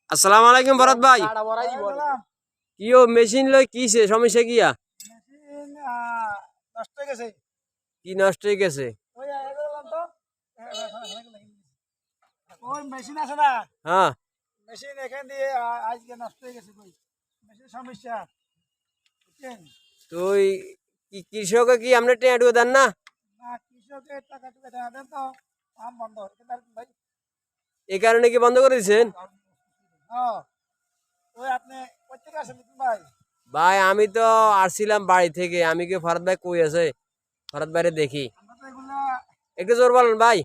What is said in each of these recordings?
আসসালামু আলাইকুম ভরত ভাই। কি ও মেশিন লই কিছে সমস্যা কিয়া? মেশিন নষ্ট হয়ে গেছে। কি নষ্ট হয়ে গেছে? ওই এগুলো তো ওই মেশিন আছে না, হ্যাঁ, মেশিন এখান দিয়ে আজকে নষ্ট হয়ে গেছে। কই মেশিন সমস্যা, বুঝছেন? তুই কি কৃষকে কি আপনি টেঁটু দেন না? না, কৃষকের টাকা টুকা দেওয়া দেন তো ফার্ম বন্ধ হয়ে গেছে ভাই। এই কারণে কি বন্ধ করে দিয়েছেন? হ্যাঁ, ওই আপনি কোথেকে আসেন লিটন ভাই? ভাই আমি তো আসছিলাম বাড়ি থেকে। আমি কি ফরাদ ভাই কই আছে? ফরাদ ভাইরে দেখি। আমরা তো এগুলা একটু জোর বলেন ভাই।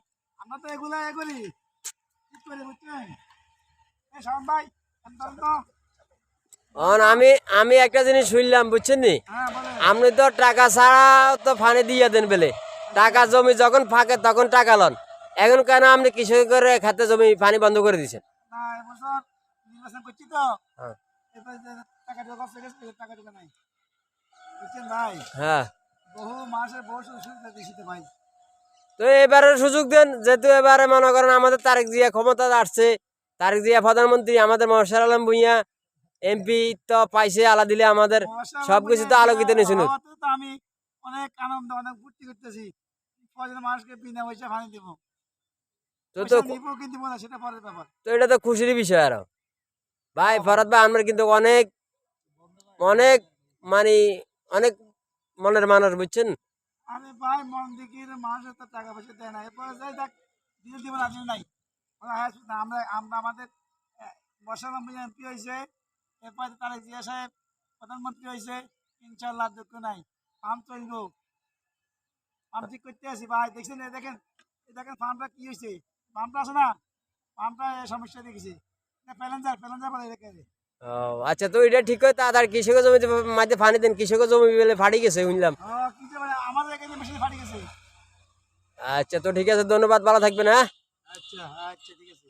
এ করি, কি করি বুঝছেন? এই শাওন ভাই, আনতাম তো। আমি আমি একটা জিনিস শুনলাম বুঝছেন নি? হ্যাঁ বলেন। আপনি তো টাকা ছাড়া তো ফানে দিয়ে দেন বেলে। টাকা জমি যখন ফাঁকে তখন টাকা লন। এখন কেন আপনি কৃষকের খাতে জমি পানি বন্ধ করে দিয়েছেন? না, এবছর নির্বাচন করছি তো, হ্যাঁ, এবার যে টাকা টুকা খরচ হয়ে গেছে, টাকা টুকা নাই, বুঝছেন ভাই? হ্যাঁ। বহু মাসের বহু সুবিধা দিয়েছি তো ভাই। তো এবারে সুযোগ দেন, যেহেতু এবারে মনে করেন আমাদের তারেক জিয়া ক্ষমতা আসছে। তারেক জিয়া প্রধানমন্ত্রী, আমাদের মহসার আলম ভুঁইয়া এমপি তো পাইছে, আলা দিলে আমাদের মশা সবকিছু তো আলোকিত নিয়েছিল। হওয়াতে তো আমি অনেক আনন্দ, অনেক ফুর্তি করতেছি। কয়জন মানুষকে বিনা পয়সা পানি দিব, তো তো পয়সা নিবো কি দিব না সেটা পরের ব্যাপার। তো এটা তো খুশির বিষয় আরো। ভাই ফরাদ ভাই, আমরা কিন্তু অনেক অনেক মানে অনেক মনের মানুষ বুঝছেন। আমি ভাই মন দিকির মানুষের তো টাকা পয়সা দেয় না, এরপরে যাই দেখ দিলে দিব না দিলে নাই। ওরা হ্যাঁ, শুধু আমরা আমরা আমাদের বর্ষার এমপি হয়েছে, এরপরে তারেক জিয়া সাহেব প্রধানমন্ত্রী হয়েছে, ইনশাল্লাহ দুঃখ নাই, পাম্প চলবো। পাম্প ঠিক করতে আছি ভাই, দেখছেন? দেখেন, দেখেন পাম্পটা কি হয়েছে, পাম্পটা আছে না, পাম্পটা সমস্যা দেখেছি। প্যালেঞ্জার প্যালেঞ্জার বলে রেখে। ও আচ্ছা, তো এটা ঠিক হয় তাড়াতাড়ি কৃষকের জমিতে মাঝে পানি দেন। কৃষকের জমি বেলে ফাটি গেছে শুনলাম। কিন্তু মানে আমাদের এখানে মেশিন ফাটি গেছে। আচ্ছা, তো ঠিক আছে, ধন্যবাদ, ভালো থাকবেন। হ্যাঁ। আচ্ছা, আচ্ছা, ঠিক আছে।